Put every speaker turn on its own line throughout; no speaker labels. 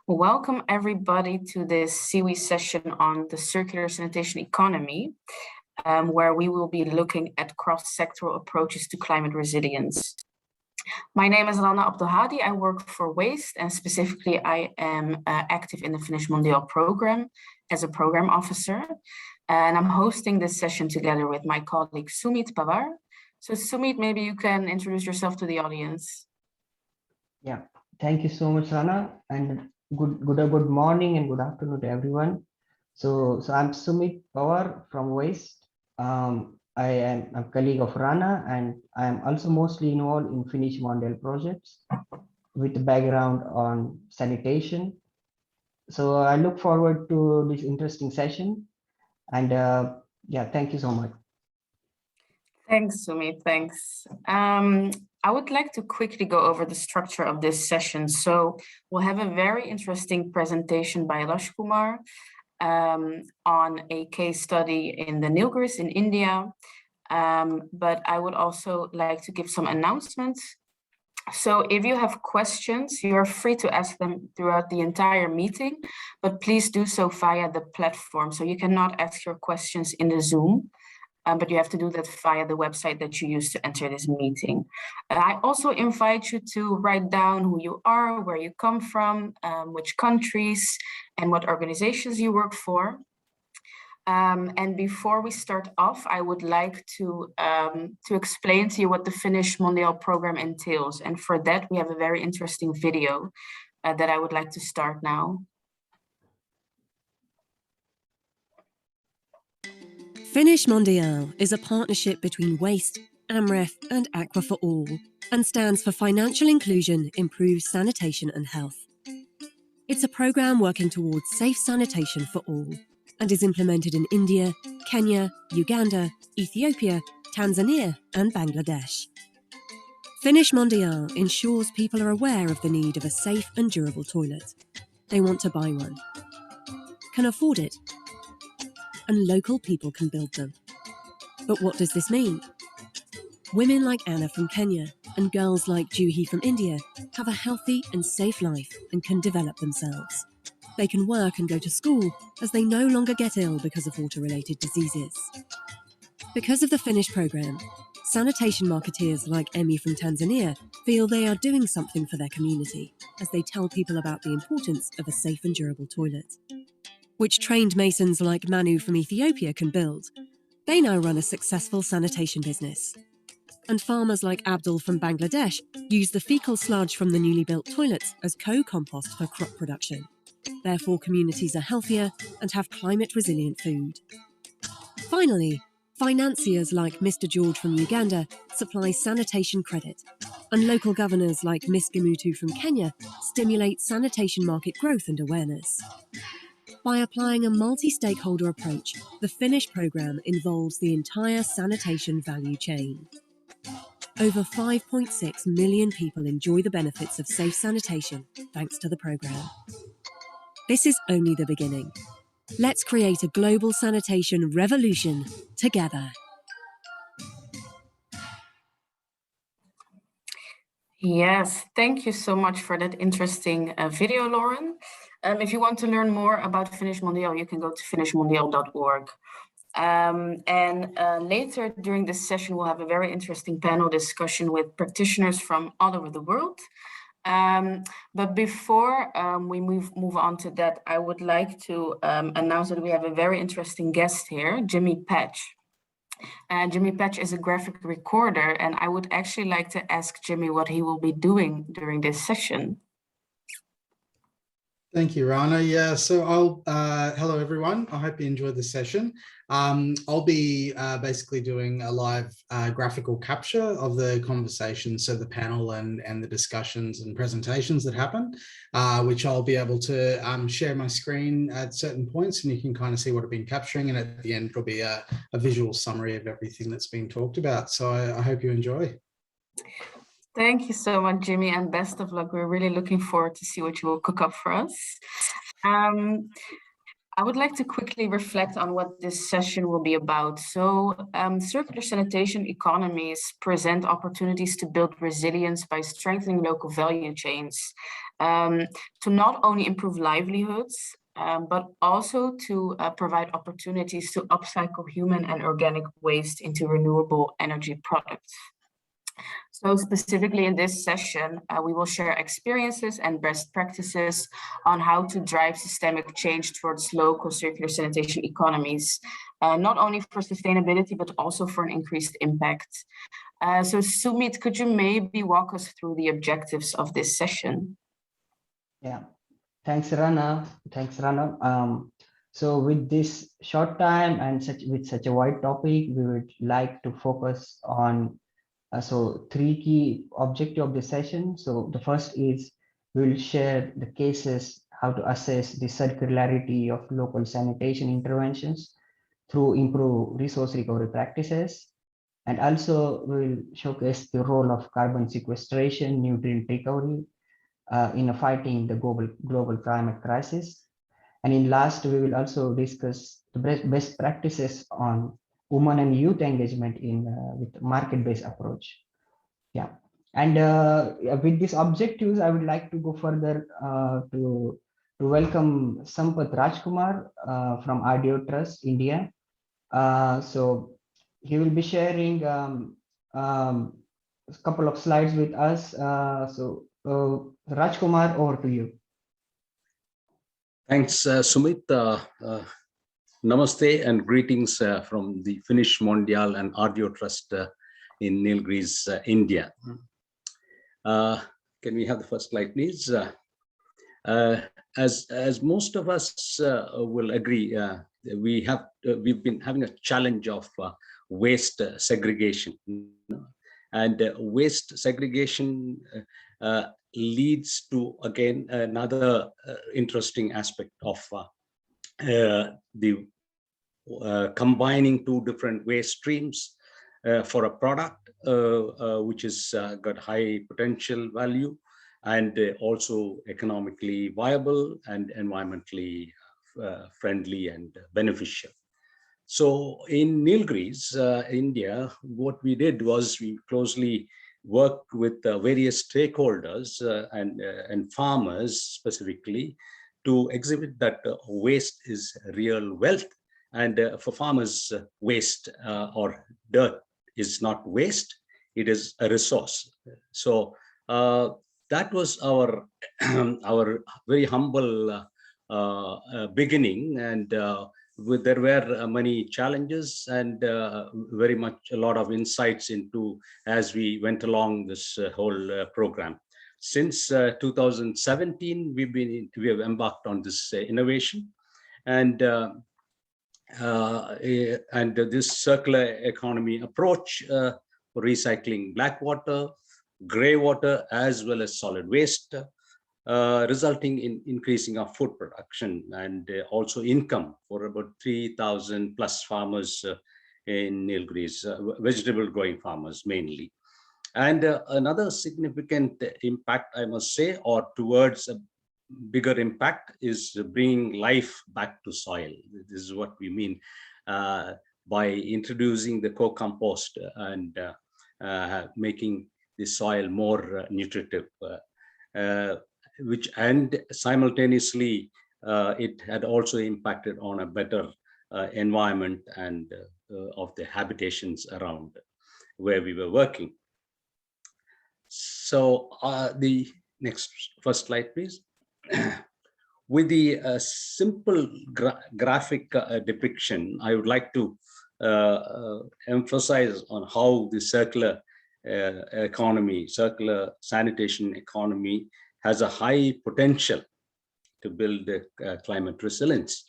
Welcome everybody to this CWE session on the circular sanitation economy, where we will be looking at cross-sectoral approaches to climate resilience. My name is Rana Abdelhadi. I work for Waste, and specifically I am active in the Finnish Mondial program as a program officer. And I'm hosting this session together with my colleague Sumit Pawar. So Sumit, maybe you can introduce yourself to the audience.
Yeah, thank you so much, Rana, and good morning and good afternoon to everyone. So I'm Sumit Pawar from Waste. I'm a colleague of Rana, and I am also mostly involved in Finnish Mondial projects with a background on sanitation. So I look forward to this interesting session, and yeah, thank you so much.
Thanks, Sumit, thanks. I would like to quickly go over the structure of this session. So we'll have a very interesting presentation by Rajkumar on a case study in the Nilgiris in India. But I would also like to give some announcements. So if you have questions, you are free to ask them throughout the entire meeting, but please do so via the platform. So you cannot ask your questions in the Zoom. But you have to do that via the website that you use to enter this meeting. I also invite you to write down who you are, where you come from, which countries, and what organizations you work for. And before we start off, I would like to explain to you what the Finnish Mondial program entails. And for that, we have a very interesting video that I would like to start now.
Finnish Mondial is a partnership between Waste, AmRef and Aqua for All, and stands for Financial Inclusion, Improved Sanitation and Health. It's a programme working towards safe sanitation for all, and is implemented in India, Kenya, Uganda, Ethiopia, Tanzania and Bangladesh. Finnish Mondial ensures people are aware of the need of a safe and durable toilet. They want to buy one, can afford it, and local people can build them. But what does this mean? Women like Anna from Kenya and girls like Juhi from India have a healthy and safe life and can develop themselves. They can work and go to school as they no longer get ill because of water-related diseases. Because of the Finnish programme, sanitation marketeers like Emmy from Tanzania feel they are doing something for their community as they tell people about the importance of a safe and durable toilet, which trained masons like Manu from Ethiopia can build. They now run a successful sanitation business. And farmers like Abdul from Bangladesh use the fecal sludge from the newly built toilets as co-compost for crop production. Therefore, communities are healthier and have climate-resilient food. Finally, financiers like Mr. George from Uganda supply sanitation credit, and local governors like Miss Gamutu from Kenya stimulate sanitation market growth and awareness. By applying a multi-stakeholder approach, the Finnish programme involves the entire sanitation value chain. Over 5.6 million people enjoy the benefits of safe sanitation thanks to the programme. This is only the beginning. Let's create a global sanitation revolution together.
Yes, thank you so much for that interesting video, Lauren. If you want to learn more about Finnish Mondial, you can go to finishmondial.org. Later during this session, we'll have a very interesting panel discussion with practitioners from all over the world. But before we move on to that, I would like to announce that we have a very interesting guest here, Jimmy Patch. Jimmy Patch is a graphic recorder, and I would actually like to ask Jimmy what he will be doing during this session.
Thank you, Rana. Yeah, so hello everyone. I hope you enjoyed the session. I'll be basically doing a live graphical capture of the conversation, so the panel and the discussions and presentations that happen, which I'll be able to share my screen at certain points, and you can kind of see what I've been capturing, and at the end it'll be a visual summary of everything that's been talked about. So I hope you enjoy.
Thank you so much, Jimmy, and best of luck. We're really looking forward to see what you will cook up for us. I would like to quickly reflect on what this session will be about. So circular sanitation economies present opportunities to build resilience by strengthening local value chains, to not only improve livelihoods, but also to provide opportunities to upcycle human and organic waste into renewable energy products. So specifically in this session, we will share experiences and best practices on how to drive systemic change towards local circular sanitation economies, not only for sustainability, but also for an increased impact. So Sumit, could you maybe walk us through the objectives of this session?
Yeah, thanks, Rana. Thanks, Rana. So with this short time and with such a wide topic, we would like to focus on so three key objectives of the session. So the first is we will share the cases, how to assess the circularity of local sanitation interventions through improved resource recovery practices. And also we will showcase the role of carbon sequestration, nutrient recovery in fighting the global climate crisis. And in last, we will also discuss the best practices on women and youth engagement in with market-based approach. Yeah, and with these objectives, I would like to go further to welcome Sampath Rajkumar from Audio Trust India. So he will be sharing a couple of slides with us. So Rajkumar, over to you.
Thanks, Sumit. Namaste and greetings from the Finnish Mondial and Audio Trust in Nilgiris, India. Can we have the first slide, please? As most of us will agree, we've been having a challenge of waste segregation, and waste segregation leads to, again, another interesting aspect of the combining two different waste streams for a product which is got high potential value and also economically viable and environmentally friendly and beneficial. So in Nilgiris, India, what we did was we closely worked with various stakeholders and farmers specifically to exhibit that waste is real wealth, and for farmers, waste or dirt is not waste, it is a resource. So that was our our very humble beginning, and there were many challenges and very much a lot of insights into as we went along this whole program. Since 2017, we have embarked on this innovation, and this circular economy approach for recycling black water, gray water, as well as solid waste, resulting in increasing our food production and also income for about 3,000 plus farmers in Nilgiris, vegetable growing farmers mainly. And another significant impact, I must say, or towards a bigger impact, is bringing life back to soil. This is what we mean by introducing the co-compost and making the soil more nutritive, which and simultaneously it had also impacted on a better environment and of the habitations around where we were working. So the first slide, please. With the simple graphic depiction, I would like to emphasize on how the circular economy, circular sanitation economy has a high potential to build climate resilience.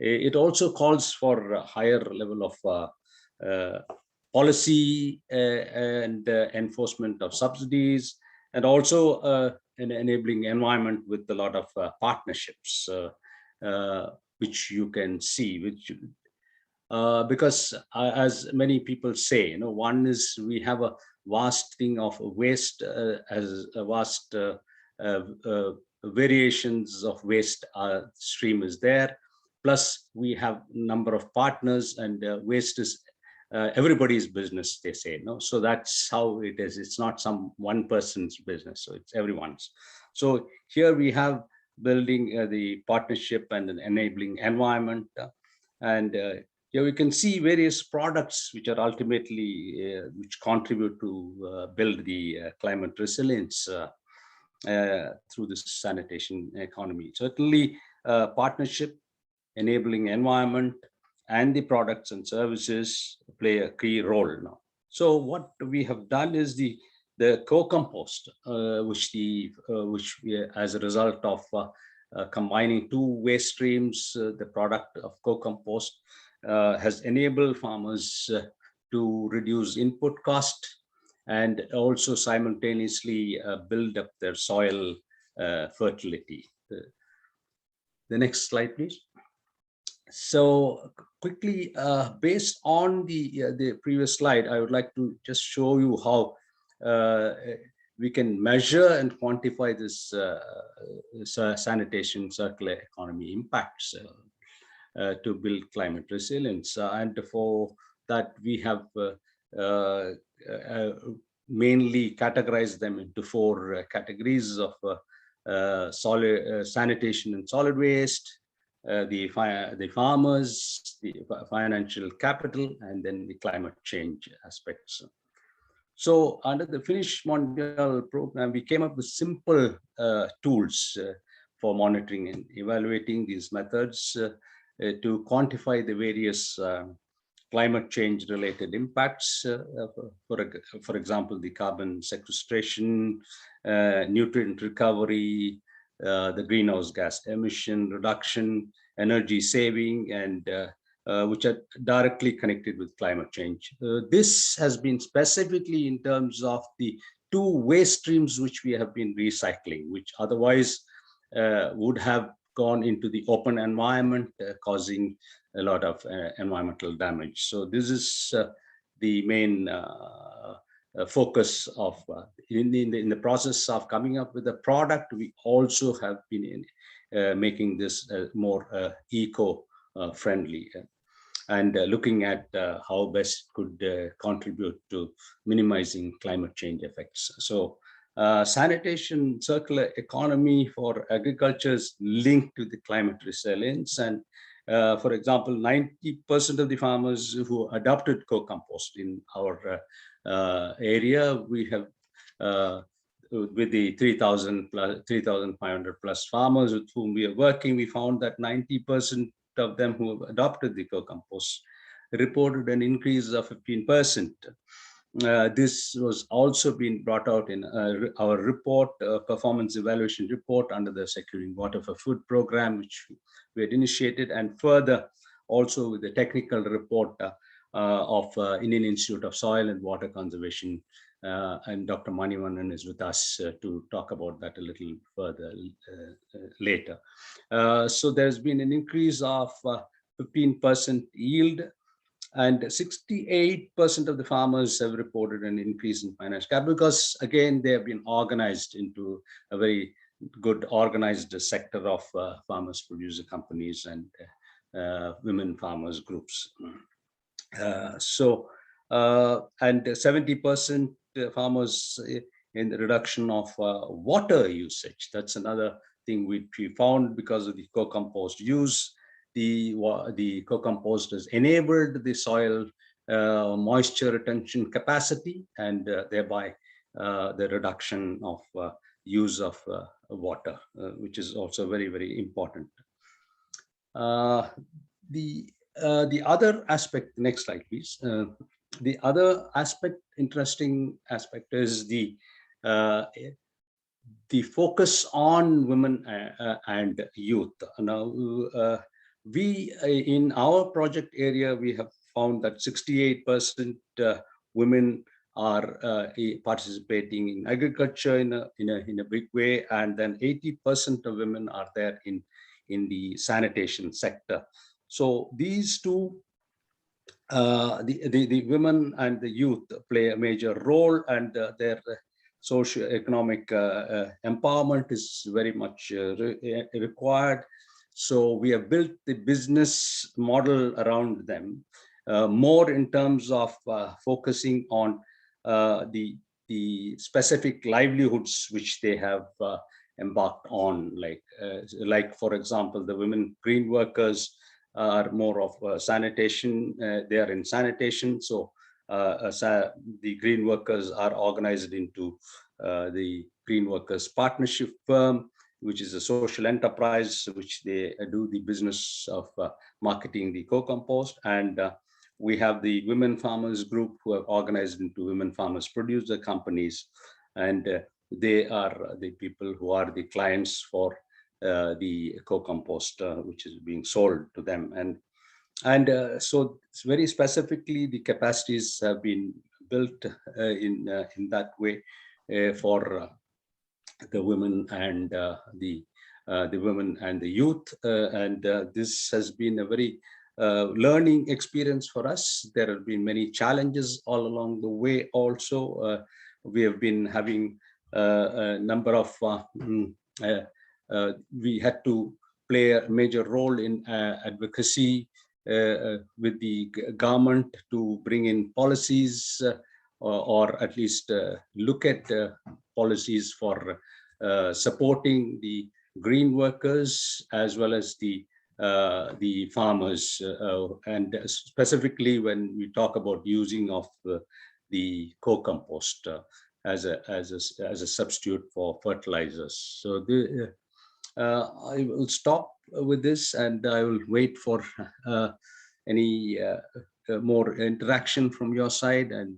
It also calls for a higher level of policy and enforcement of subsidies, and also an enabling environment with a lot of partnerships, which you can see, because as many people say, one is we have a vast thing of waste as a vast variations of waste stream is there, plus we have number of partners, and waste is everybody's business, they say. No, so that's how it is. It's not some one person's business, so it's everyone's. So here we have building the partnership and an enabling environment, and here we can see various products which are ultimately which contribute to build the climate resilience through this sanitation economy. Certainly, partnership, enabling environment, and the products and services play a key role now. So what we have done is the co-compost, which we, as a result of combining two waste streams, the product of co-compost has enabled farmers to reduce input cost and also simultaneously build up their soil fertility. The next slide, please. So quickly, based on the previous slide, I would like to just show you how we can measure and quantify this sanitation circular economy impacts to build climate resilience. And for that, we have mainly categorized them into four categories of sanitation and solid waste, the farmers, the financial capital, and then the climate change aspects. So under the Finnish Mondial program, we came up with simple tools for monitoring and evaluating these methods to quantify the various climate change related impacts, for example, the carbon sequestration, nutrient recovery, the greenhouse gas emission reduction, energy saving, and which are directly connected with climate change. This has been specifically in terms of the two waste streams which we have been recycling, which otherwise would have gone into the open environment, causing a lot of environmental damage. So this is the main focus of in the process of coming up with a product. We also have been making this more eco-friendly and looking at how best could contribute to minimizing climate change effects. So sanitation circular economy for agriculture is linked to the climate resilience. And for example, 90% of the farmers who adopted co-compost in our area, we have with the 3,500 plus farmers with whom we are working, we found that 90% of them who have adopted the co-compost reported an increase of 15%. This was also been brought out in our report, performance evaluation report under the Securing Water for Food program, which we had initiated, and further also with the technical report of Indian Institute of Soil and Water Conservation, and Dr. Manivannan is with us to talk about that a little further later. So there's been an increase of 15% yield, and 68% of the farmers have reported an increase in financial capital, because again, they have been organized into a very good organized sector of farmers, producer companies, and women farmers groups. And 70% farmers in the reduction of water usage. That's another thing which we found because of the co-compost use. The co-compost has enabled the soil moisture retention capacity, and thereby the reduction of use of water, which is also very, very important. The other aspect, next slide, please. The other aspect, interesting aspect, is the focus on women and youth. Now, we in our project area, we have found that 68% women are participating in agriculture in a big way, and then 80% of women are there in the sanitation sector. So these two, the women and the youth play a major role, and their socio-economic empowerment is very much required. So we have built the business model around them, more in terms of focusing on the specific livelihoods which they have embarked on, like for example, the women green workers are more of sanitation. They are in sanitation, so the green workers are organized into the Green Workers Partnership Firm, which is a social enterprise, which they do the business of marketing the co-compost. And we have the Women Farmers Group, who are organized into Women Farmers Producer Companies. And they are the people who are the clients for the co-compost, which is being sold to them. And so very specifically, the capacities have been built in that way for the women and the women and the youth. And this has been a very learning experience for us. There have been many challenges all along the way also. We have been having a number of, we had to play a major role in advocacy with the government to bring in policies or at least look at policies for supporting the green workers as well as the farmers, and specifically when we talk about using of the co-compost as a substitute for fertilizers. So I will stop with this, and I will wait for any more interaction from your side, and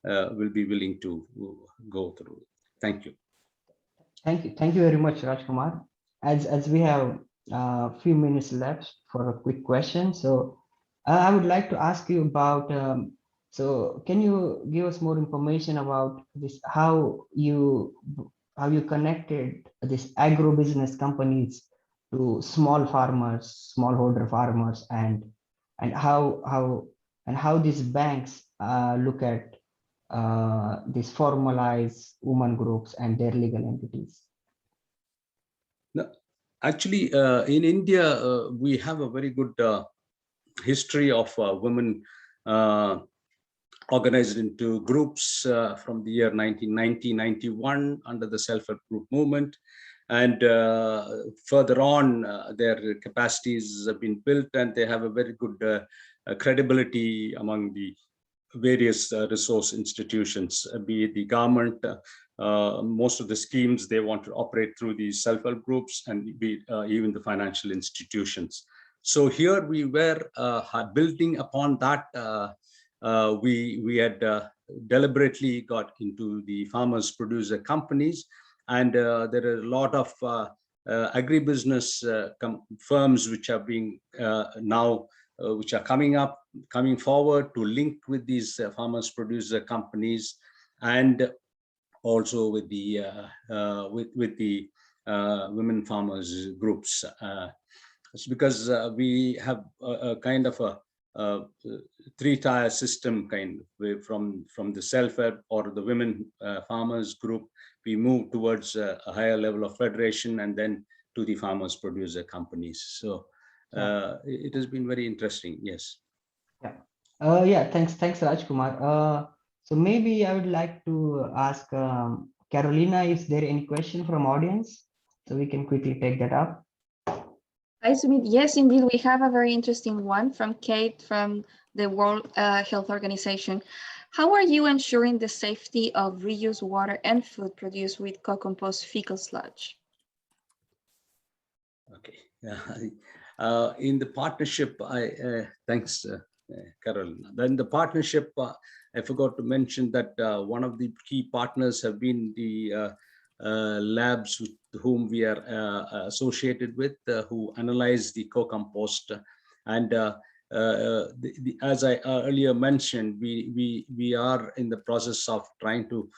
will be willing to go through it. Thank you.
Thank you very much, Rajkumar. As we have a few minutes left for a quick question, so I would like to ask you about. So can you give us more information about this? How you connected this agro-business companies to small farmers, smallholder farmers, and how these banks look at these formalized women groups and their legal entities?
No, actually, in India, we have a very good history of women organized into groups from the year 1990-91 under the self-help group movement. And further on, their capacities have been built, and they have a very good credibility among the various resource institutions, be it the government. Most of the schemes they want to operate through these self-help groups, and be even the financial institutions. So here we were building upon that. We had deliberately got into the farmers producer companies, and there are a lot of agribusiness firms which are being now which are coming forward to link with these farmers producer companies, and also with the women farmers groups. It's because we have a kind of a three-tier system, kind of, from the self-help or the women farmers group. We move towards a higher level of federation, and then to the farmers producer companies. So it has been very interesting. Yes.
Yeah. Yeah. Thanks, Rajkumar. So maybe I would like to ask Carolina, is there any question from audience? So we can quickly take that up.
Hi, Sumit. Yes, indeed, we have a very interesting one from Kate from the World Health Organization. How are you ensuring the safety of reused water and food produced with co-compost fecal sludge?
Okay. In the partnership, thanks, Carolina. Then the partnership, I forgot to mention that one of the key partners have been the labs with whom we are associated with, who analyze the co-compost. And as I earlier mentioned, we are in the process of trying to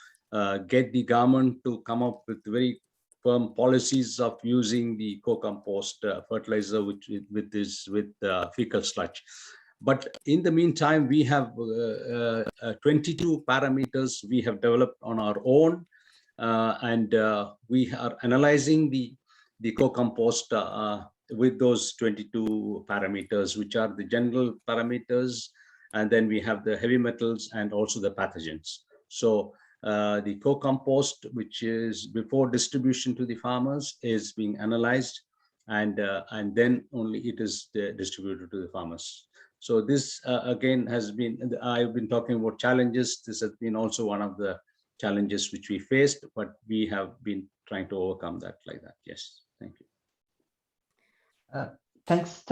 get the government to come up with very firm policies of using the co-compost fertilizer with fecal sludge. But in the meantime, we have 22 parameters we have developed on our own, and we are analyzing the co-compost with those 22 parameters, which are the general parameters, and then we have the heavy metals and also the pathogens. So the co-compost, which is before distribution to the farmers, is being analyzed, and then only it is distributed to the farmers. So this again has been, I've been talking about challenges. This has been also one of the challenges which we faced, but we have been trying to overcome that like that. Yes, thank you.
Thanks,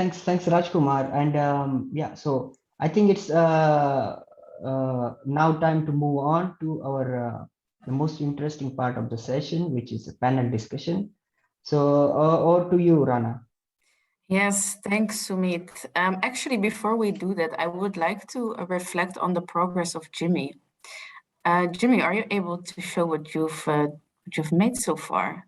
Rajkumar. And yeah, so I think it's now time to move on to our the most interesting part of the session, which is a panel discussion. So over to you, Rana.
Yes, thanks, Sumit. Actually, before we do that, I would like to reflect on the progress of Jimmy. Jimmy, are you able to show what you've made so far?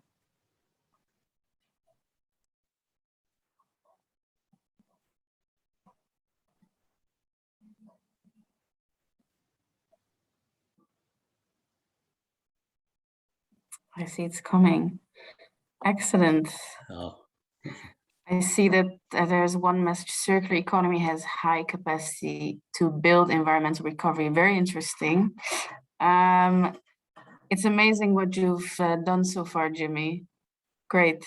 I see it's coming. Excellent.
Oh.
I see that there's one message: circular economy has high capacity to build environmental recovery. Very interesting. It's amazing what you've done so far, Jimmy. Great.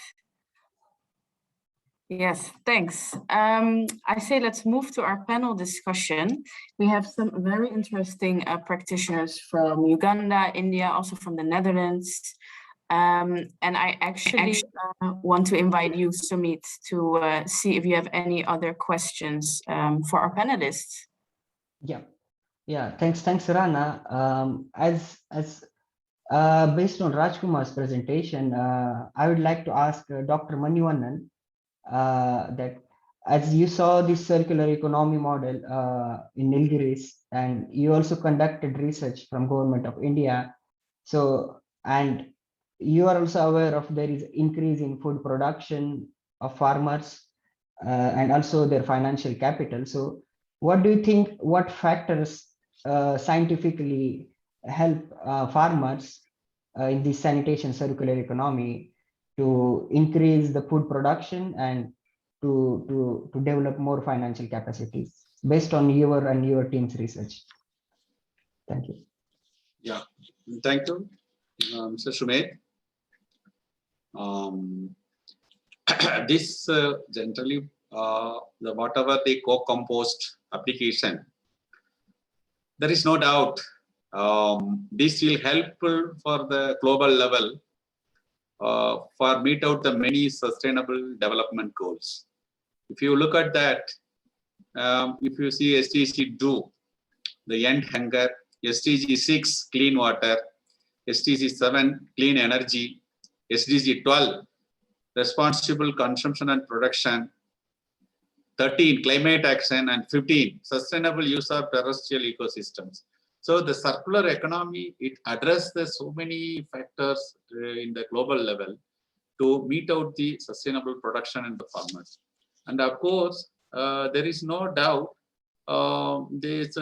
Yes, thanks. I say let's move to our panel discussion. We have some very interesting practitioners from Uganda, India, also from the Netherlands. And I actually want to invite you, Sumit, to see if you have any other questions for our panelists.
Yeah. Thanks, Rana. As based on Rajkumar's presentation, I would like to ask Dr. Manivannan that as you saw this circular economy model in Nilgiris, and you also conducted research from Government of India. So, and you are also aware of there is increase in food production of farmers and also their financial capital. So what do you think, what factors scientifically help farmers in this sanitation circular economy to increase the food production and to develop more financial capacities based on your and your team's research? Thank you.
Yeah, thank you, Mr. Sumit. This generally, whatever the co-compost application, there is no doubt this will help for the global level for meet out the many sustainable development goals. If you look at that, if you see SDG 2, the end hunger, SDG 6, clean water, SDG 7, clean energy, SDG 12, responsible consumption and production, 13, climate action, and 15, sustainable use of terrestrial ecosystems. So the circular economy, it addresses so many factors in the global level to meet out the sustainable production in the farmers. And of course, there is no doubt this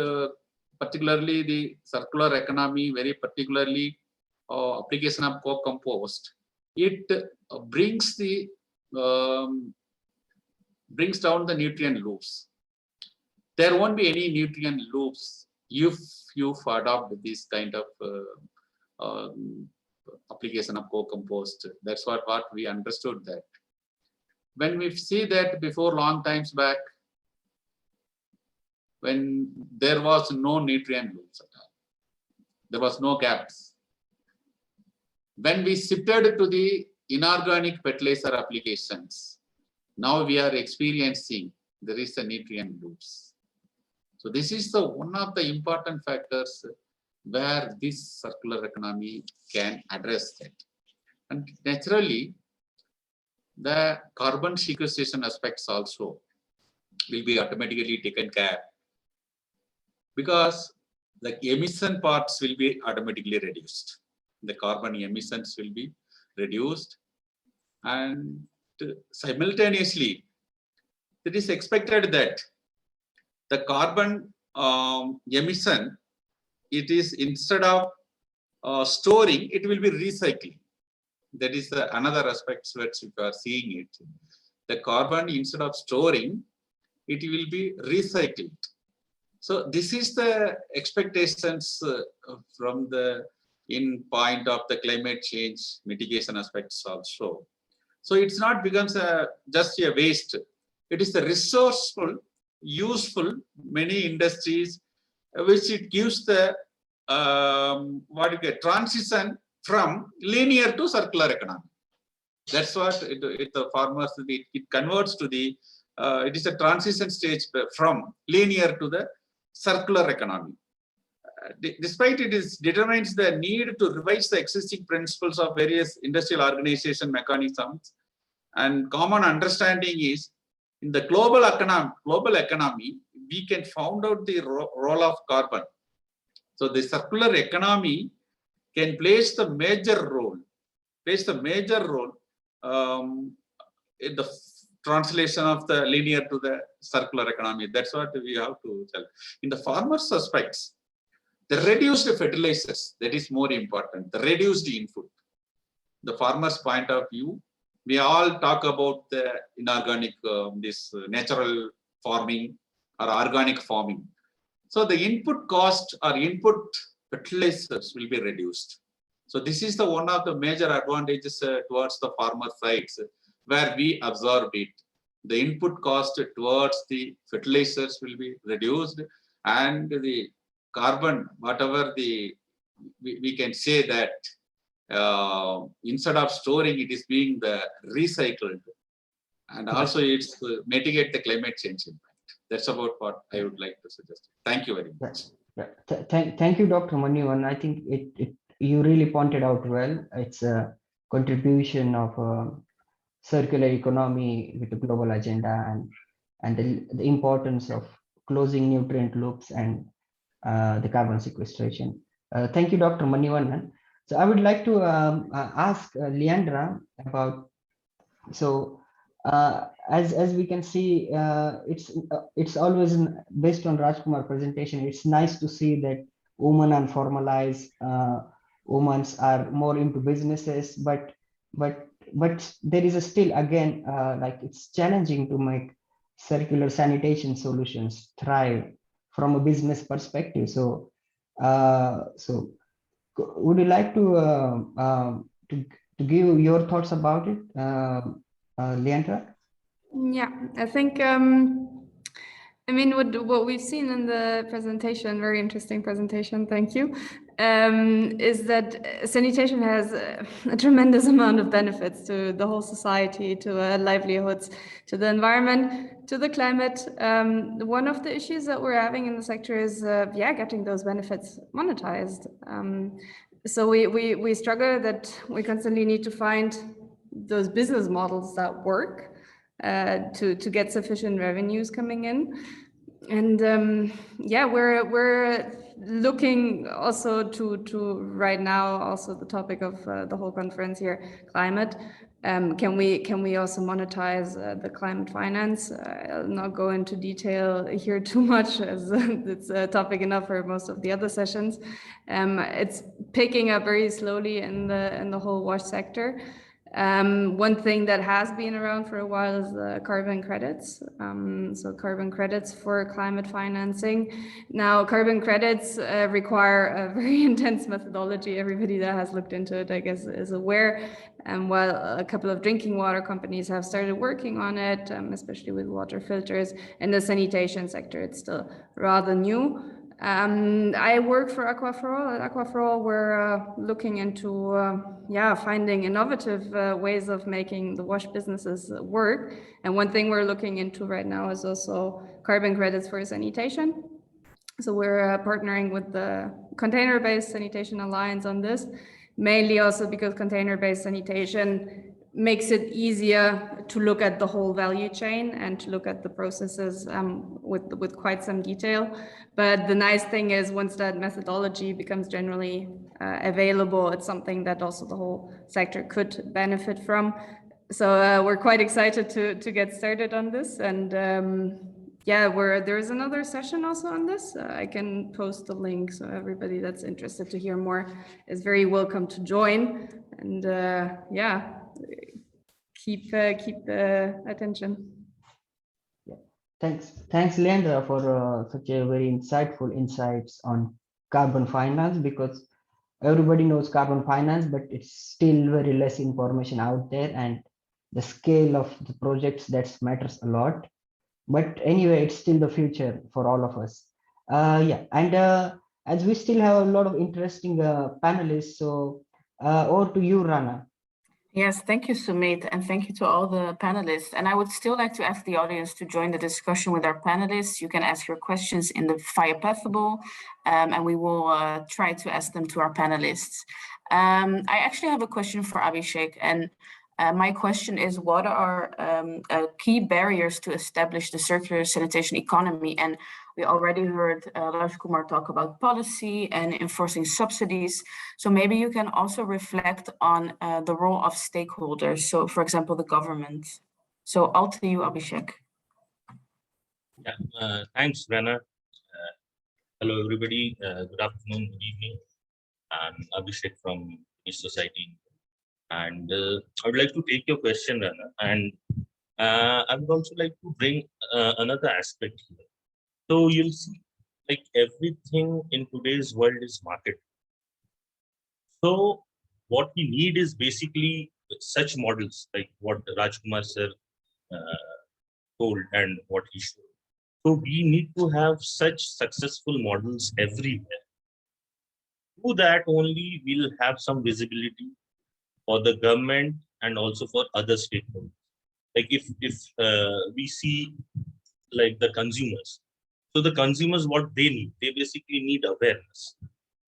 particularly the circular economy, very particularly application of co-compost, it brings the brings down the nutrient loops. There won't be any nutrient loops if you adopt this kind of application of co-compost. That's what we understood that. When we see that before long times back, when there was no nutrient loops at all, there was no gaps. When we shifted to the inorganic fertilizer applications, now we are experiencing there is a nutrient loops. So this is the one of the important factors where this circular economy can address that. And naturally, the carbon sequestration aspects also will be automatically taken care, because the emission parts will be automatically reduced. The carbon emissions will be reduced, and simultaneously, it is expected that the carbon emission, it is instead of storing, it will be recycling. That is another aspect which we are seeing it. the carbon, instead of storing, it will be recycled. So this is the expectations from the in point of the climate change mitigation aspects also. So it's not becomes just a waste. It is the resourceful, useful, many industries, which it gives the transition from linear to circular economy. That's what the farmers, it converts to the, it is a transition stage from linear to the circular economy. Despite it determines the need to revise the existing principles of various industrial organization mechanisms, and common understanding is in the global economy, we can find out the role of carbon. So the circular economy can play the major role in the translation of the linear to the circular economy. That's what we have to tell. In the farmers' aspects, the reduced fertilizers, that is more important, the reduced input. The farmer's point of view, we all talk about the inorganic, natural farming or organic farming. So the input cost or input fertilizers will be reduced. So this is the one of the major advantages towards the farmer sides where we absorb it. The input cost towards the fertilizers will be reduced, and the carbon, whatever we can say that instead of storing, it is being recycled, and also it's mitigate the climate change impact. That's about what I would like to suggest. Thank you very much.
Thank you, Dr. Manivan. I think you really pointed out well. It's a contribution of circular economy with the global agenda and the importance of closing nutrient loops and the carbon sequestration. Thank you, Dr. Manivan. So I would like to ask Leandra about, so as we can see, it's always based on Rajkumar presentation. It's nice to see that women are formalized, women are more into businesses, but there is still, again, like it's challenging to make circular sanitation solutions thrive from a business perspective. So would you like to give your thoughts about it, Leandra?
Yeah, I think, I mean, what we've seen in the presentation, very interesting presentation, thank you, is that sanitation has a tremendous amount of benefits to the whole society, to livelihoods, to the environment, to the climate. One of the issues that we're having in the sector is, getting those benefits monetized. So we struggle that we constantly need to find those business models that work to get sufficient revenues coming in. And we're looking also to right now, also the topic of the whole conference here, climate. Can we also monetize the climate finance? I'll not go into detail here too much, as it's a topic enough for most of the other sessions. It's picking up very slowly in the whole wash sector. One thing that has been around for a while is the carbon credits. So carbon credits for climate financing. Now, carbon credits require a very intense methodology. Everybody that has looked into it, I guess, is aware. And while a couple of drinking water companies have started working on it, especially with water filters, in the sanitation sector, it's still rather new. I work for Aquaforol. At Aquaforol, we're looking into finding innovative ways of making the wash businesses work. And one thing we're looking into right now is also carbon credits for sanitation. So we're partnering with the Container-Based Sanitation Alliance on this, mainly also because container-based sanitation makes it easier to look at the whole value chain and to look at the processes with quite some detail. But the nice thing is, once that methodology becomes generally available, it's something that also the whole sector could benefit from. So we're quite excited to get started on this. And there's another session also on this. I can post the link, so everybody that's interested to hear more is very welcome to join. And keep the attention.
Thanks, Leandra, for such a very insightful insights on carbon finance, because everybody knows carbon finance, but it's still very less information out there, and the scale of the projects that matters a lot. But anyway, it's still the future for all of us. Yeah, and as we still have a lot of interesting panelists, so over to you, Rana.
Yes, thank you, Sumit, and thank you to all the panelists. And I would still like to ask the audience to join the discussion with our panelists. You can ask your questions in the via Pathable, and we will try to ask them to our panelists. I actually have a question for Abhishek, and my question is, what are key barriers to establish the circular sanitation economy? And we already heard Raj Kumar talk about policy and enforcing subsidies. So maybe you can also reflect on the role of stakeholders. So for example, the government. So all to you, Abhishek.
Yeah, thanks, Rana. Hello, everybody. Good afternoon, good evening. I'm Abhishek from Finnish Society. And I would like to take your question, Rana. And I would also like to bring another aspect here. So you'll see, like everything in today's world is market. So what we need is basically such models like what Rajkumar sir told and what he showed. So we need to have such successful models everywhere. Through that only we'll have some visibility for the government and also for other stakeholders. Like if we see like the consumers. So the consumers, what they basically need awareness.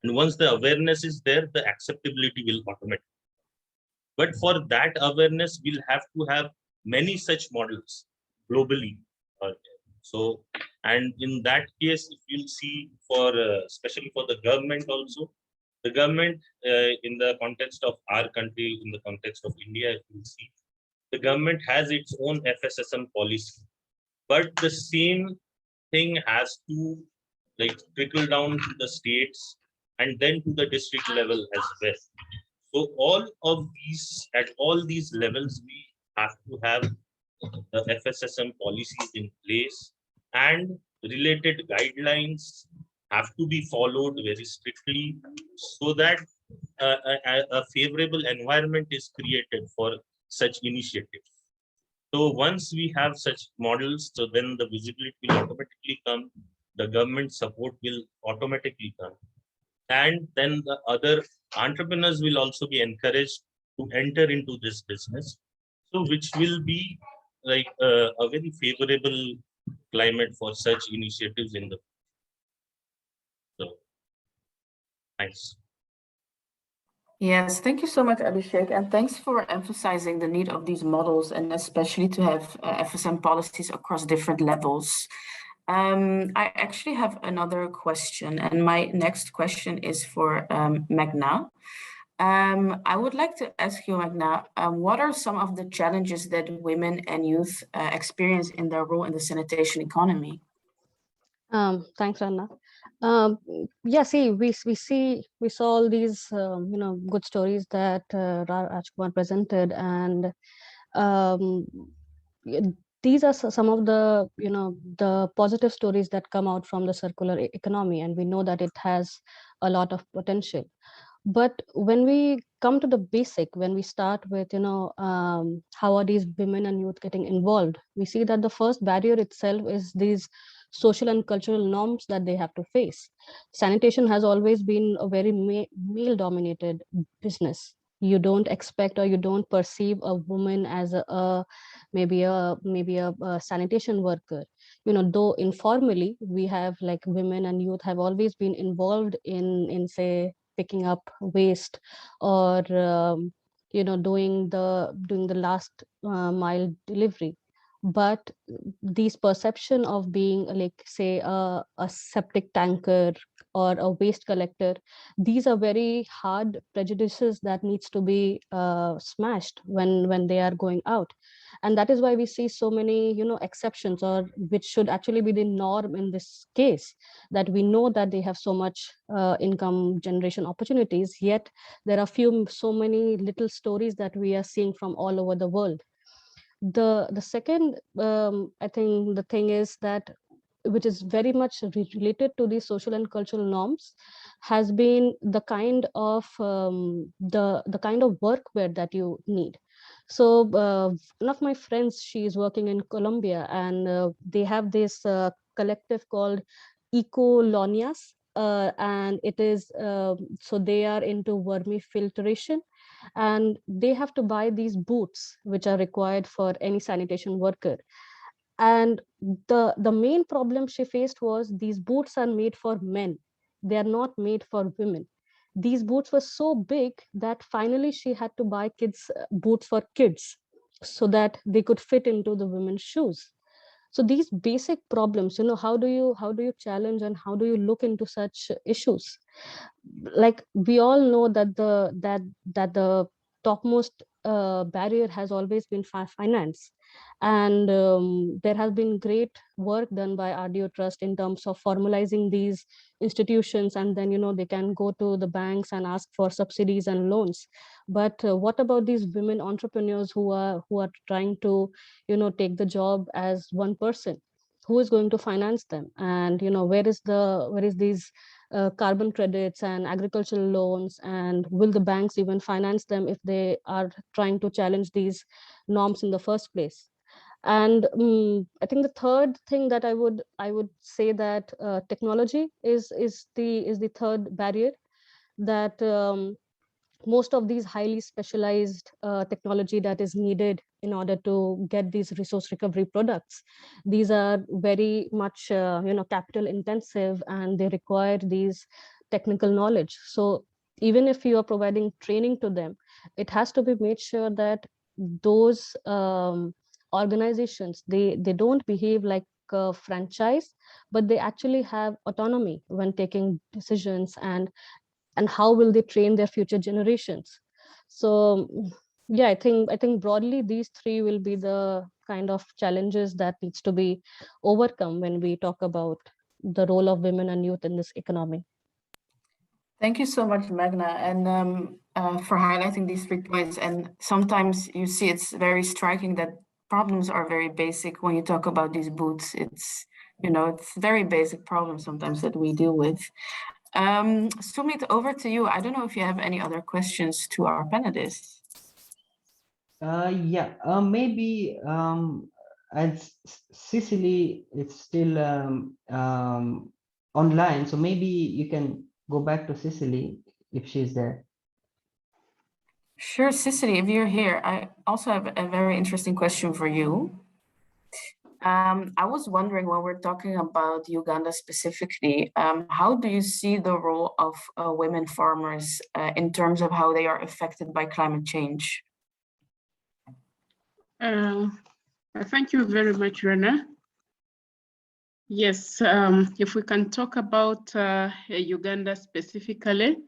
And once the awareness is there, the acceptability will automatically. But for that awareness, we'll have to have many such models globally. So, and in that case, if you'll see for, especially for the government also, the government in the context of our country, in the context of India, if you see, the government has its own FSSM policy, but the same thing has to like trickle down to the states and then to the district level as well. So all of these, at all these levels, we have to have the FSSM policies in place, and related guidelines have to be followed very strictly so that a favorable environment is created for such initiatives. So once we have such models, so then the visibility will automatically come, the government support will automatically come, and then the other entrepreneurs will also be encouraged to enter into this business. So which will be like a very favorable climate for such initiatives in the. So, thanks.
Yes, thank you so much, Abhishek, and thanks for emphasizing the need of these models, and especially to have FSM policies across different levels. I actually have another question, and my next question is for Magna. I would like to ask you, Magna, what are some of the challenges that women and youth experience in their role in the sanitation economy?
Thanks, Anna. Yeah, see, we saw all these good stories that Rajkumar presented, and these are some of the the positive stories that come out from the circular economy, and we know that it has a lot of potential. But when we come to the basic, when we start with how are these women and youth getting involved, we see that the first barrier itself is these social and cultural norms that they have to face. Sanitation has always been a very male dominated business. You don't expect, or you don't perceive a woman as maybe a sanitation worker. Though informally we have, like, women and youth have always been involved in say picking up waste, or doing the last mile delivery. But these perception of being, like, say a septic tanker or a waste collector, these are very hard prejudices that needs to be smashed when they are going out. And that is why we see so many exceptions, or which should actually be the norm in this case, that we know that they have so much income generation opportunities, yet there are so many little stories that we are seeing from all over the world. The second, I think the thing is that, which is very much related to these social and cultural norms, has been the kind of the kind of workwear that you need. So one of my friends, she is working in Colombia, and they have this collective called Ecolonias, and it is so they are into vermi filtration, and they have to buy these boots which are required for any sanitation worker. And the main problem she faced was these boots are made for men, they are not made for women. These boots were so big that finally she had to buy kids boots for kids so that they could fit into the women's shoes. So these basic problems, how do you challenge and how do you look into such issues? Like, we all know that the topmost barrier has always been finance, and there has been great work done by RDO Trust in terms of formalizing these institutions, and then they can go to the banks and ask for subsidies and loans. But what about these women entrepreneurs who are trying to take the job as one person? Who is going to finance them? And where is these carbon credits and agricultural loans, and will the banks even finance them if they are trying to challenge these norms in the first place? And I think the third thing that I would say that technology is the third barrier, that most of these highly specialized technology that is needed in order to get these resource recovery products, these are very much capital intensive, and they require these technical knowledge. So even if you are providing training to them, it has to be made sure that those organizations, they don't behave like a franchise, but they actually have autonomy when taking decisions, and how will they train their future generations. So yeah, I think broadly these three will be the kind of challenges that needs to be overcome when we talk about the role of women and youth in this economy.
Thank you so much, Magna, and for highlighting these 3 points. And sometimes you see it's very striking that problems are very basic when you talk about these boots. It's very basic problems sometimes that we deal with. Sumit, over to you. I don't know if you have any other questions to our panelists.
Yeah, maybe as Cicely is still online, so maybe you can go back to Cicely if she's there.
Sure, Cicely, if you're here, I also have a very interesting question for you. I was wondering, when we're talking about Uganda specifically, how do you see the role of women farmers in terms of how they are affected by climate change?
Thank you very much, Rana. Yes, if we can talk about Uganda specifically,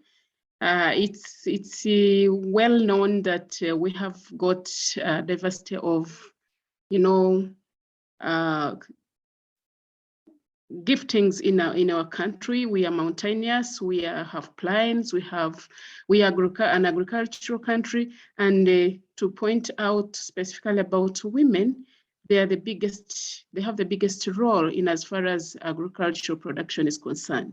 it's well known that we have got diversity of, giftings in our country. We are mountainous, we have plains, we are an agricultural country, and to point out specifically about women, they have the biggest role in as far as agricultural production is concerned.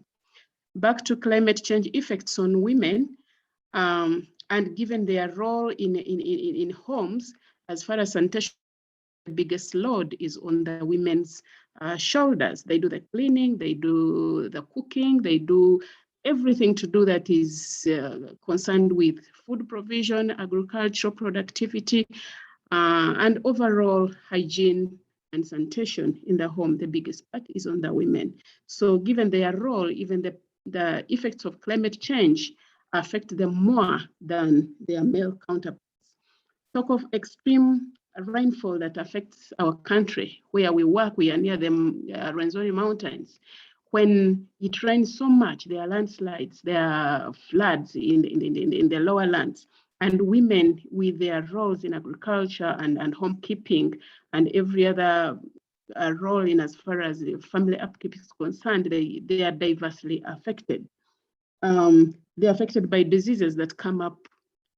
Back to climate change effects on women, and given their role in homes, as far as sanitation, the biggest load is on the women's shoulders. They do the cleaning, they do the cooking, they do everything to do that is concerned with food provision, agricultural productivity, and overall hygiene and sanitation in the home. The biggest part is on the women. So given their role, even the effects of climate change affect them more than their male counterparts. Talk of extreme rainfall that affects our country, where we work, we are near the Rwenzori Mountains. When it rains so much, there are landslides, there are floods in the lower lands. And women, with their roles in agriculture and homekeeping and every other role in as far as family upkeep is concerned, they are diversely affected. They're affected by diseases that come up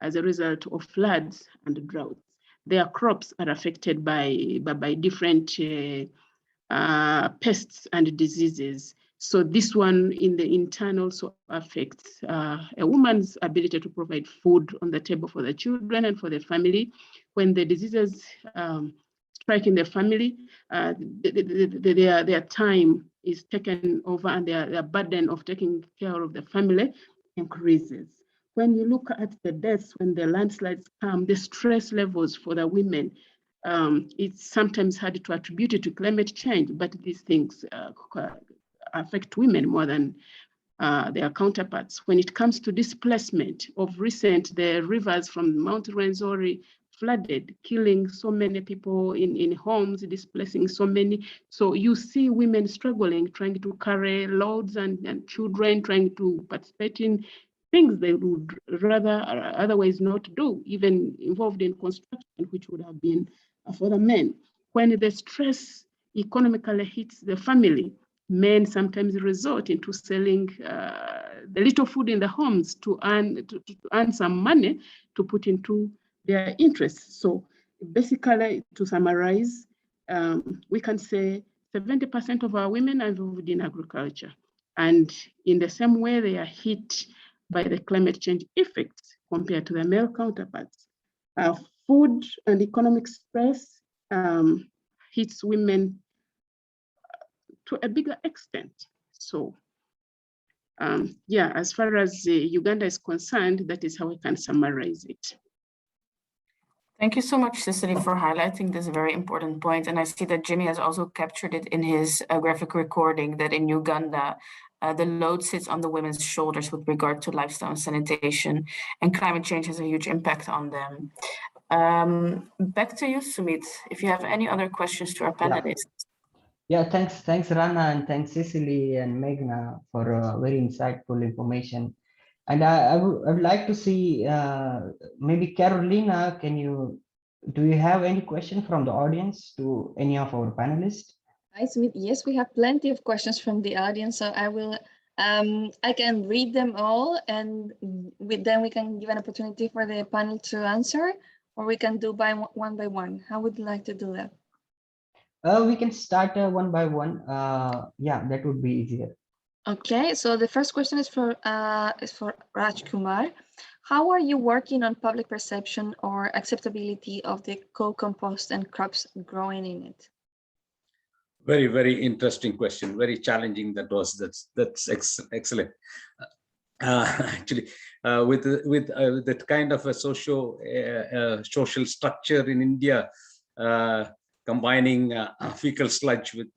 as a result of floods and droughts. their crops are affected by different pests and diseases. So this one in turn also affects a woman's ability to provide food on the table for the children and for the family. When the diseases strike in the family, their time is taken over and their burden of taking care of the family increases. When you look at the deaths, when the landslides come, the stress levels for the women, it's sometimes hard to attribute it to climate change, but these things affect women more than their counterparts. When it comes to displacement, of recent, the rivers from Mount Rwenzori flooded, killing so many people in homes, displacing so many. So you see women struggling, trying to carry loads and children trying to participate in things they would rather otherwise not do, even involved in construction, which would have been for the men. When the stress economically hits the family, men sometimes resort into selling the little food in the homes to earn some money to put into their interests. So basically, to summarize, we can say 70% of our women are involved in agriculture. And in the same way, they are hit by the climate change effects compared to their male counterparts. Food and economic stress hits women to a bigger extent. So yeah, as far as Uganda is concerned, that is how I can summarize it.
Thank you so much, Cicely, for highlighting this very important point. And I see that Jimmy has also captured it in his graphic recording that in Uganda, the load sits on the women's shoulders with regard to lifestyle and sanitation, and climate change has a huge impact on them. Back to you, Sumit, if you have any other questions to our panelists.
Yeah, thanks Rana, and thanks Cicely and Meghna for very insightful information. And I would like to see maybe Carolina, do you have any question from the audience to any of our panelists?
Hi, Sumit. Yes, we have plenty of questions from the audience, so I will I can read them all, and then we can give an opportunity for the panel to answer, or we can do one by one. How would you like to do that?
We can start one by one. Yeah, that would be easier.
Okay, so the first question is for Raj Kumar. How are you working on public perception or acceptability of the co-compost and crops growing in it?
Very, very interesting question. Very challenging. That's excellent. Actually, with that kind of a social structure in India, combining fecal sludge with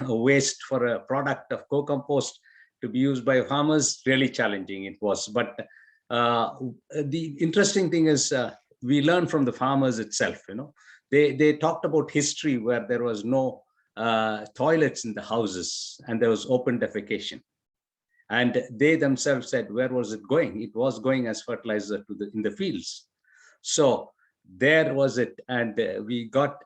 waste for a product of co-compost to be used by farmers, really challenging it was. But the interesting thing is we learn from the farmers itself. They talked about history where there was no toilets in the houses and there was open defecation. And they themselves said, where was it going? It was going as fertilizer in the fields. So there was it. And we got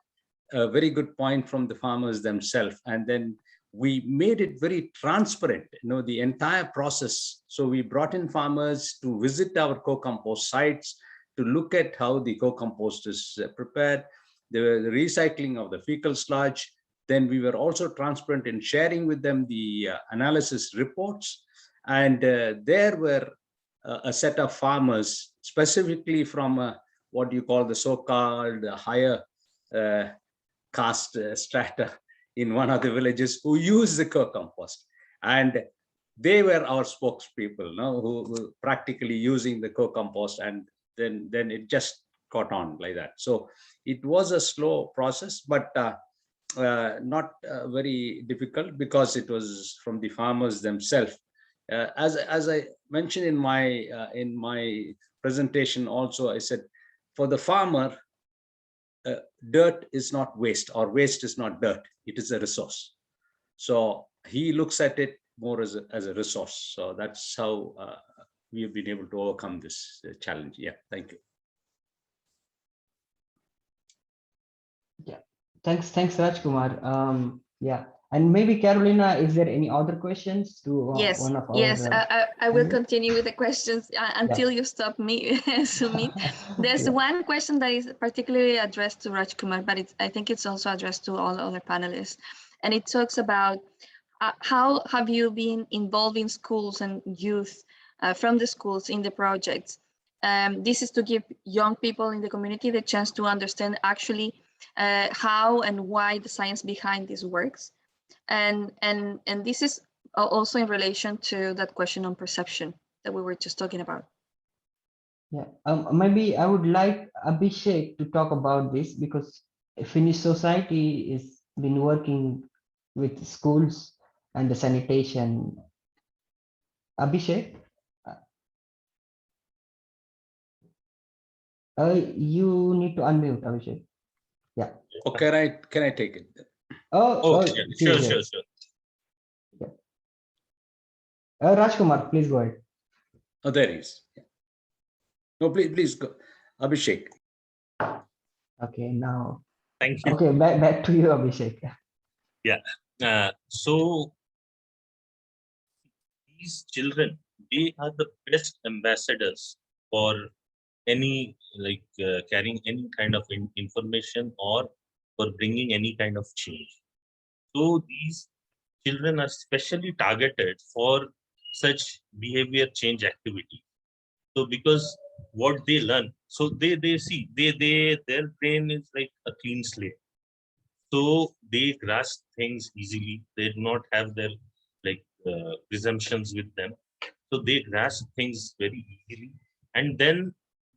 a very good point from the farmers themselves. And then we made it very transparent, the entire process. So we brought in farmers to visit our co-compost sites, to look at how the co-compost is prepared, the recycling of the fecal sludge. Then we were also transparent in sharing with them the analysis reports. And there were a set of farmers, specifically from what you call the so-called higher caste strata in one of the villages, who use the co-compost. And they were our spokespeople, who were practically using the co-compost, and then it just caught on like that. So it was a slow process, but not very difficult, because it was from the farmers themselves. As I mentioned in my presentation also, I said, for the farmer, dirt is not waste, or waste is not dirt. It is a resource. So he looks at it more as a resource. So that's how we have been able to overcome this challenge. Yeah, thank you.
Yeah, thanks Rajkumar. Yeah, And maybe Carolina, is there any other questions to
Yes,
one of our?
yes, I will
panelists?
continue with the questions until you stop me, Sumit. There's
Yeah.
one question that is particularly addressed to Rajkumar, but I think it's also addressed to all other panelists. And it talks about how have you been involving schools and youth from the schools in the projects? This is to give young people in the community the chance to understand actually how and why the science behind this works. And this is also in relation to that question on perception that we were just talking about.
Yeah, maybe I would like Abhishek to talk about this, because Finnish society is been working with schools and the sanitation. Abhishek, you need to unmute, Abhishek. Yeah.
Oh, can I take it?
Oh, yeah, sure.
Yeah. Rajkumar, please go ahead.
Oh, there he is. Yeah. No, please go, Abhishek.
Okay, now.
Thank you.
Okay, back to you, Abhishek.
Yeah. So these children, they are the best ambassadors for any carrying any kind of information or for bringing any kind of change. So these children are specially targeted for such behavior change activity. So because what they learn, so they see their brain is like a clean slate. So they grasp things easily. They do not have their presumptions with them. So they grasp things very easily, and then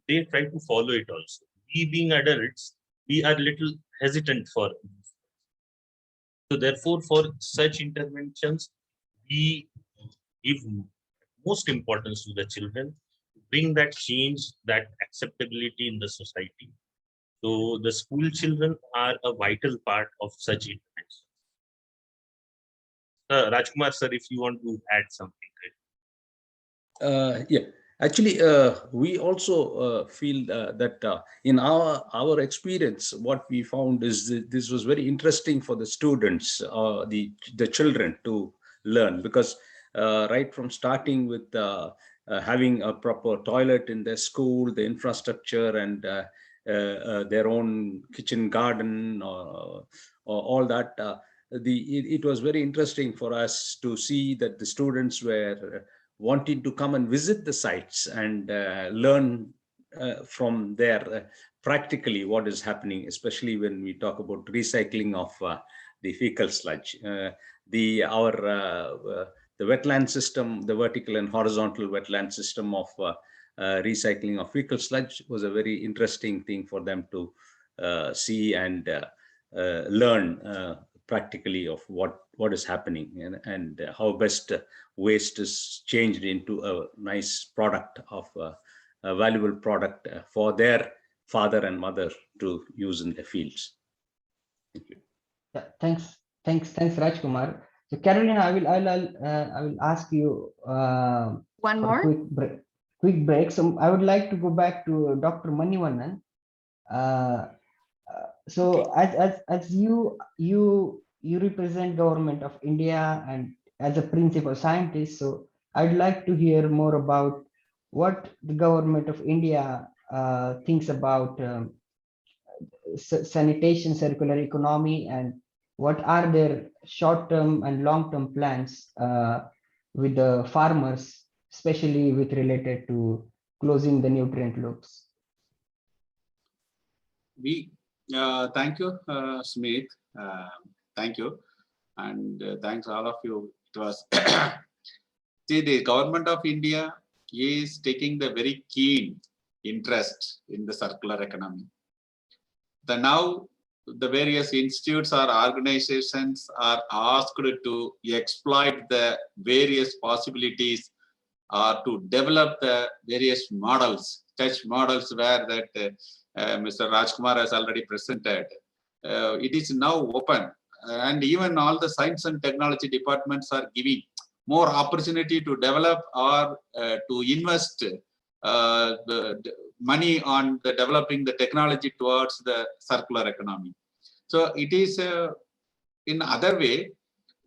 they try to follow it also. We being adults, we are little hesitant for. So therefore, for such interventions, we give most importance to the children, bring that change, that acceptability in the society. So the school children are a vital part of such interventions. Rajkumar sir, if you want to add something.
Yeah, actually, we also feel that in our experience, what we found is that this was very interesting for the students, the children to learn, because right from starting with having a proper toilet in their school, the infrastructure, and their own kitchen garden, or all that. It was very interesting for us to see that the students were wanting to come and visit the sites and learn from there practically what is happening, especially when we talk about recycling of the fecal sludge. The wetland system, the vertical and horizontal wetland system of recycling of fecal sludge was a very interesting thing for them to see and learn practically of what is happening, and how best waste is changed into a nice product of a valuable product for their father and mother to use in their fields. Thank you.
Yeah, thanks, Rajkumar. So Carolina, I will ask you
one more
quick break. So I would like to go back to Dr. Manivannan. So
okay.
as you represent government of India and as a principal scientist, so I'd like to hear more about what the government of India thinks about sanitation, circular economy, and what are their short-term and long-term plans with the farmers, especially with related to closing the nutrient loops.
Thank you, Smith. Thank you, and thanks all of you. It was see, the government of India is taking the very keen interest in the circular economy. Now the various institutes or organizations are asked to exploit the various possibilities or to develop the various models, such models where that Mr. Rajkumar has already presented. It is now open, and even all the science and technology departments are giving more opportunity to develop or to invest money on the developing the technology towards the circular economy. So it is in other way,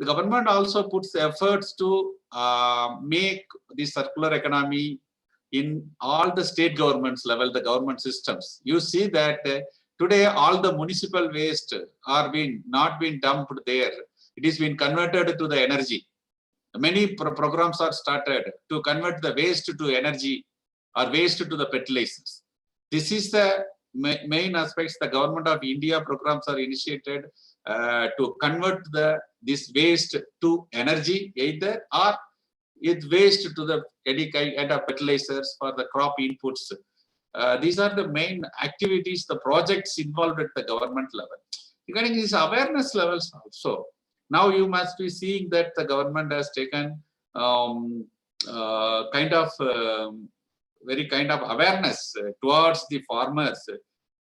the government also puts efforts to make the circular economy in all the state governments level, the government systems. You see that today all the municipal waste are not being dumped there. It is being converted to the energy. Many programs are started to convert the waste to energy or waste to the fertilizers. This is the main aspects. The government of India programs are initiated to convert this waste to energy either, or it waste to the any kind of fertilizers for the crop inputs. These are the main activities, the projects involved at the government level. Regarding these awareness levels also, now you must be seeing that the government has taken very kind of awareness towards the farmers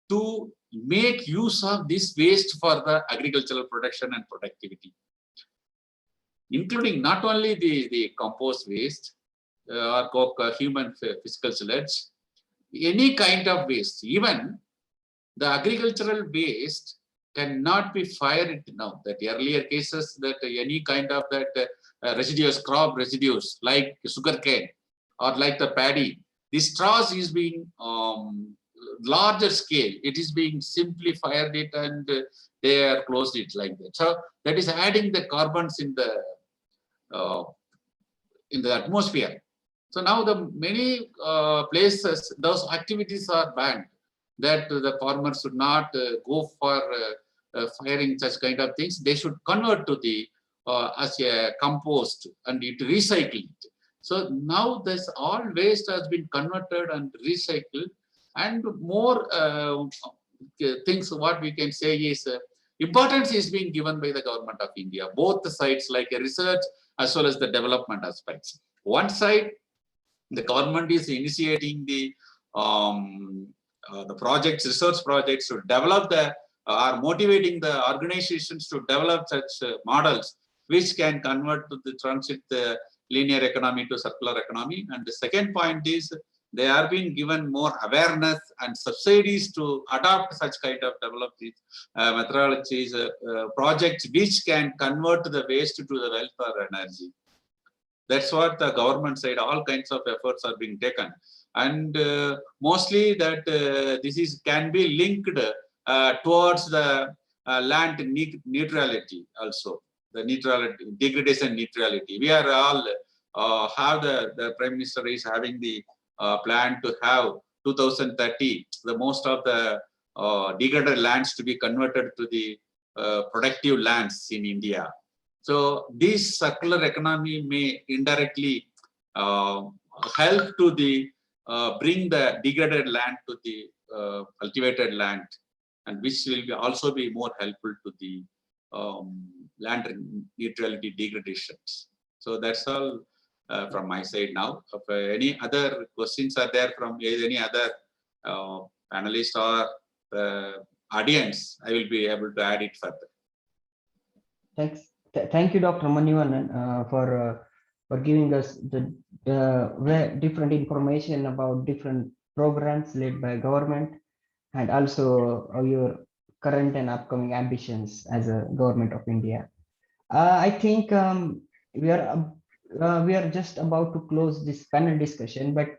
to make use of this waste for the agricultural production and productivity, including not only the compost waste or human physical sludge, any kind of waste, even the agricultural waste cannot be fired now. That earlier cases that any kind of that residues, crop residues like sugarcane or like the paddy, the straws is being larger scale. It is being simply fired it and they are closed it like that. So that is adding the carbons in the atmosphere. So now the many places those activities are banned. That the farmers should not go for firing such kind of things. They should convert to the as a compost and it recycle it. So now this all waste has been converted and recycled, and more things. What we can say is importance is being given by the government of India, both the sides like a research as well as the development aspects. One side, the government is initiating the projects, research projects to develop are motivating the organizations to develop such models which can convert to the transit the linear economy to circular economy. And the second point is they are being given more awareness and subsidies to adopt such kind of develop these methodologies, projects which can convert the waste to the wealth or energy. That's what the government side, all kinds of efforts are being taken. And mostly that this can be linked towards the land neutrality also, the neutrality, degradation neutrality. We are all have the Prime Minister is having the plan to have 2030, the most of the degraded lands to be converted to the productive lands in India. So this circular economy may indirectly help to the bring the degraded land to the cultivated land, and which will also be more helpful to the land neutrality degradations. So that's all from my side now. If any other questions are there from any other panelist or audience, I will be able to add it further.
Thanks. Thank you, Dr. Manivannan, for giving us the different information about different programs led by government, and also your current and upcoming ambitions as a government of India. I think we are just about to close this panel discussion, but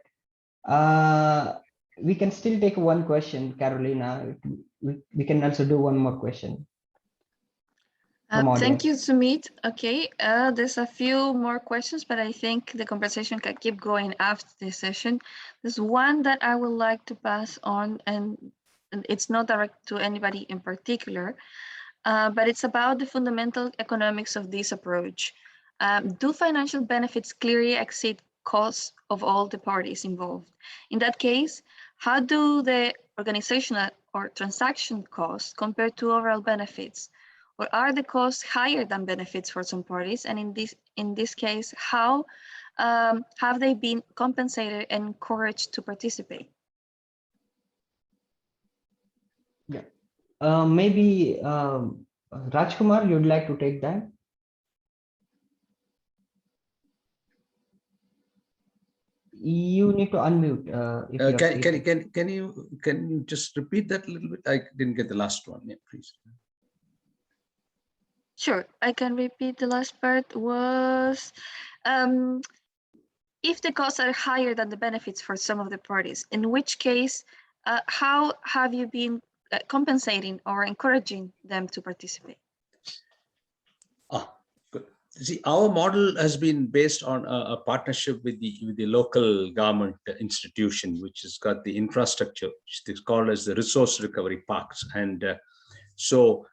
we can still take one question, Carolina. We can also do one more question.
Thank you, Sumit. Okay, there's a few more questions, but I think the conversation can keep going after this session. There's one that I would like to pass on, and it's not direct to anybody in particular, but it's about the fundamental economics of this approach. Do financial benefits clearly exceed costs of all the parties involved? In that case, how do the organizational or transaction costs compare to overall benefits? Or are the costs higher than benefits for some parties? And in this case, how have they been compensated and encouraged to participate?
Yeah, maybe Rajkumar, you'd like to take that? You need to unmute.
Can you just repeat that a little bit? I didn't get the last one. Yeah, please.
Sure, I can repeat the last part was, if the costs are higher than the benefits for some of the parties, in which case, how have you been compensating or encouraging them to participate?
Good. See, our model has been based on a partnership with the local government institution, which has got the infrastructure, which is called as the resource recovery parks. And so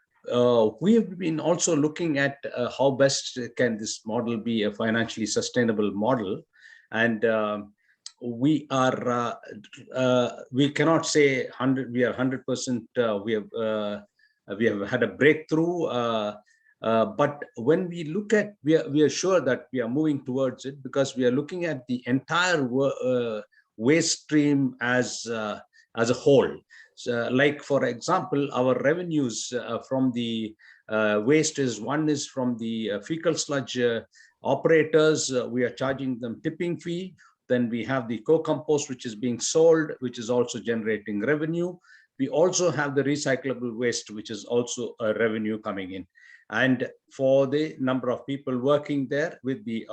we have been also looking at how best can this model be a financially sustainable model. And we are we cannot say 100. We are 100%. We have had a breakthrough. But when we look at, we are sure that we are moving towards it, because we are looking at the entire waste stream as a whole. So, like, for example, our revenues from the waste one is from the fecal sludge operators. We are charging them tipping fee. Then we have the co-compost, which is being sold, which is also generating revenue. We also have the recyclable waste, which is also a revenue coming in. And for the number of people working there with the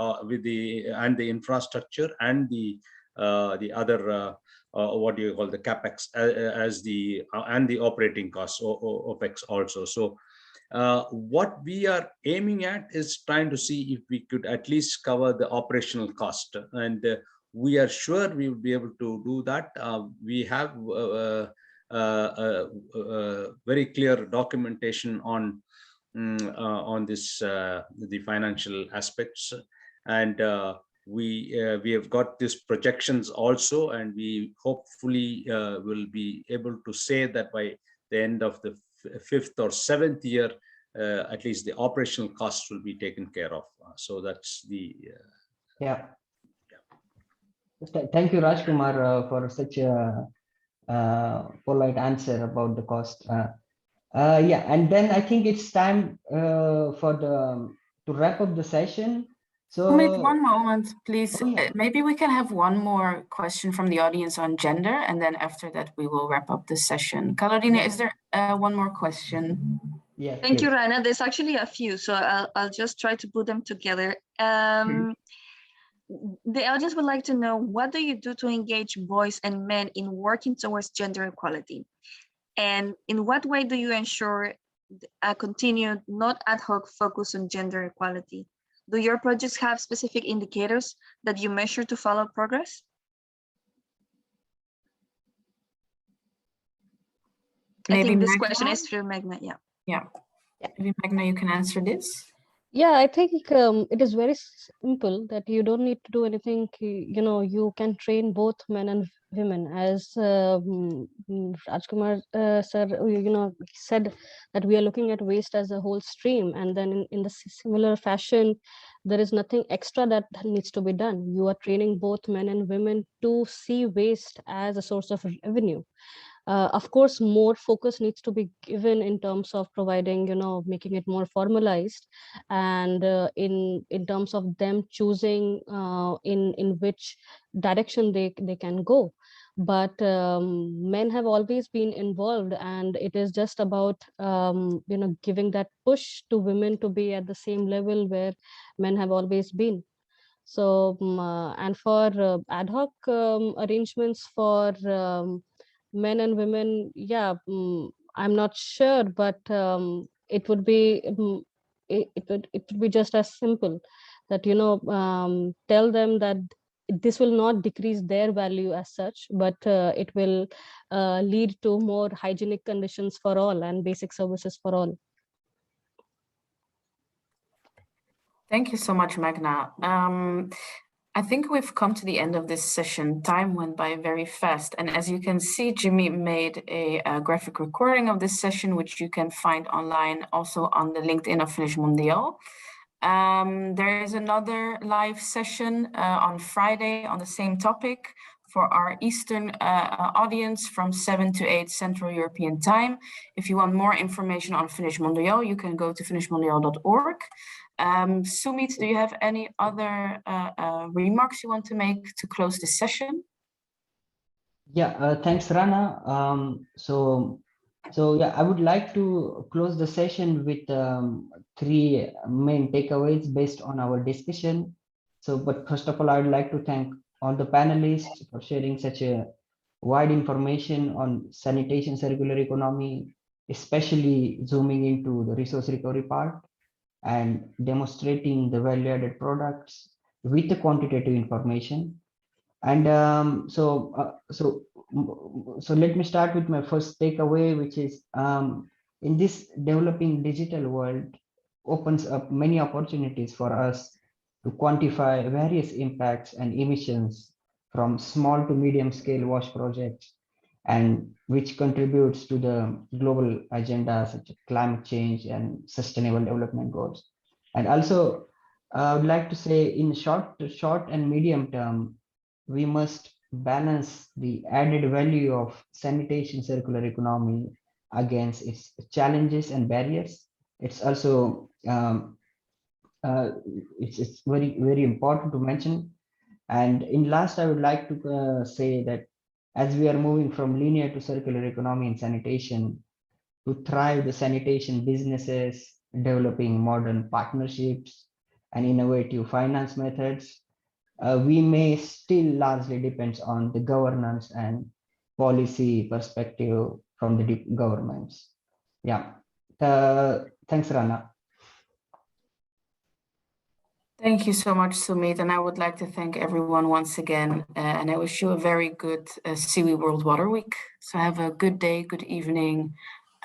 infrastructure and the other what do you call the capex as the and the operating costs or opex also. So what we are aiming at is trying to see if we could at least cover the operational cost, and we are sure we will be able to do that. We have very clear documentation on this the financial aspects, and we have got these projections also, and we hopefully will be able to say that by the end of the 5th or 7th year, at least the operational costs will be taken care of. So that's the
Thank you, Rajkumar, for such a polite answer about the cost. Yeah, and then I think it's time to wrap up the session. So
wait one moment, please.
Oh, yeah.
Maybe we can have one more question from the audience on gender, and then after that we will wrap up the session. Carolina, is there one more question?
Yeah.
Thank you, Raina. There's actually a few, so I'll just try to put them together. The audience would like to know, what do you do to engage boys and men in working towards gender equality? And in what way do you ensure a continued, not ad hoc focus on gender equality? Do your projects have specific indicators that you measure to follow progress?
Maybe
I think this
Magna?
question is through Magna,
Yeah. Maybe Magna, you can answer this.
Yeah, I think it is very simple that you don't need to do anything. You can train both men and women. As Rajkumar sir, said that we are looking at waste as a whole stream, and then in the similar fashion, there is nothing extra that needs to be done. You are training both men and women to see waste as a source of revenue. Of course, more focus needs to be given in terms of providing, making it more formalized, and in terms of them choosing in which direction they can go. But men have always been involved, and it is just about giving that push to women to be at the same level where men have always been. So and for ad hoc arrangements for men and women, I'm not sure, but it would be it would be just as simple that tell them that this will not decrease their value as such, but it will lead to more hygienic conditions for all and basic services for all.
Thank you so much, Magna. I think we've come to the end of this session. Time went by very fast. And as you can see, Jimmy made a graphic recording of this session, which you can find online, also on the LinkedIn of Finnish Mondial. There is another live session on Friday on the same topic for our Eastern audience from 7 to 8 Central European time. If you want more information on Finnish Mondial, you can go to finishmondial.org. Sumit, do you have any other remarks you want to make to close this session?
Yeah, thanks, Rana. So So yeah, I would like to close the session with 3 main takeaways based on our discussion. So, but first of all, I would like to thank all the panelists for sharing such a wide information on sanitation circular economy, especially zooming into the resource recovery part and demonstrating the value-added products with the quantitative information. And so let me start with my first takeaway, which is in this developing digital world opens up many opportunities for us to quantify various impacts and emissions from small to medium scale wash projects, and which contributes to the global agenda such as climate change and sustainable development goals. And also, I would like to say in short and medium term, we must balance the added value of sanitation circular economy against its challenges and barriers. It's also it's very important to mention. And in last, I would like to say that as we are moving from linear to circular economy in sanitation, to thrive the sanitation businesses, developing modern partnerships and innovative finance methods, we may still largely depend on the governance and policy perspective from the governments. Yeah. Thanks, Rana.
Thank you so much, Sumit. And I would like to thank everyone once again. And I wish you a very good SIWI World Water Week. So have a good day, good evening,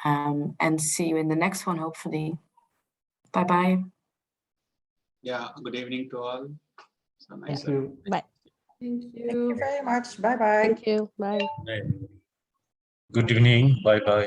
and see you in the next one, hopefully. Bye-bye.
Yeah, good evening to all. So nice.
Thank you.
Bye.
Thank you.
Thank you very much. Bye-bye.
Thank you. Bye.
Good evening. Bye bye.